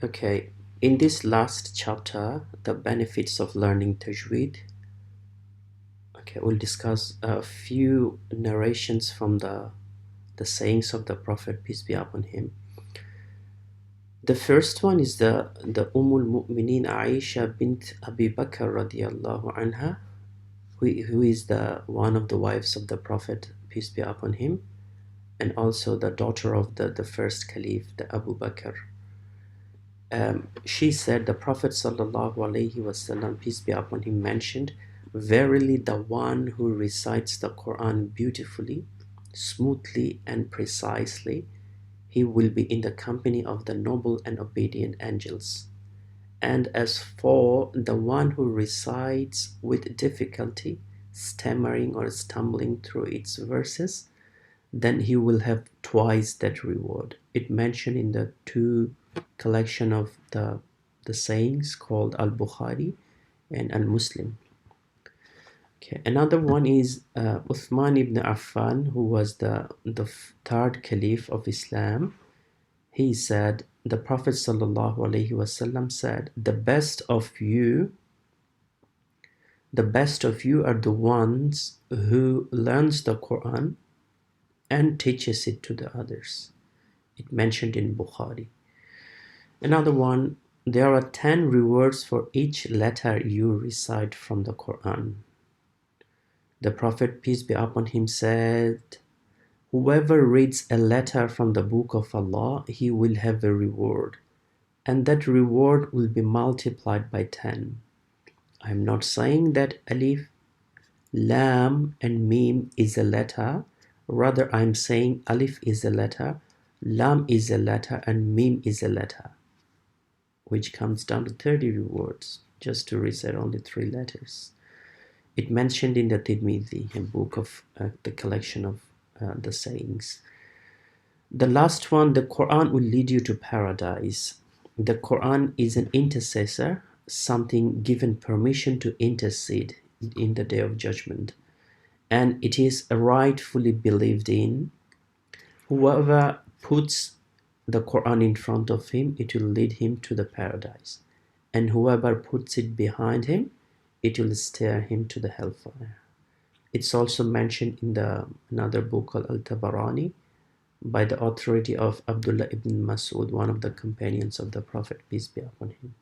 Okay, in this last chapter, the benefits of learning Tajweed, okay, we'll discuss a few narrations from the sayings of the Prophet, peace be upon him. The first one is the Mu'mineen Aisha bint Abi Bakr radiallahu anha, who is the one of the wives of the Prophet, peace be upon him, and also the daughter of the first Caliph, the Abu Bakr. She said, the Prophet sallallahu alaihi wasallam, peace be upon him, mentioned, verily the one who recites the Qur'an beautifully, smoothly and precisely, he will be in the company of the noble and obedient angels. And as for the one who recites with difficulty, stammering or stumbling through its verses, then he will have twice that reward. It mentioned in the two collection of the sayings called Al-Bukhari and Al-Muslim. Okay, another one is Uthman ibn Affan, who was the third Caliph of Islam. He said, the Prophet sallallahu alaihi wasallam said, the best of you are the ones who learns the Quran and teaches it to the others. It mentioned in Bukhari. Another one, there are 10 rewards for each letter you recite from the Quran. The Prophet, peace be upon him, said, whoever reads a letter from the book of Allah, he will have a reward, and that reward will be multiplied by 10. I am not saying that Alif, Lam and Mim is a letter. Rather, I am saying Alif is a letter, Lam is a letter, and Mim is a letter, which comes down to 30 rewards, just to recite only 3 letters. It mentioned in the Tirmidhi, a book of the collection of the sayings. The last one, the Quran will lead you to paradise. The Quran is an intercessor, something given permission to intercede in the day of judgment. And it is rightfully believed in. Whoever puts the Quran in front of him, it will lead him to the paradise. And whoever puts it behind him, it will steer him to the hellfire. It's also mentioned in another book called Al-Tabarani by the authority of Abdullah ibn Mas'ud, one of the companions of the Prophet, peace be upon him.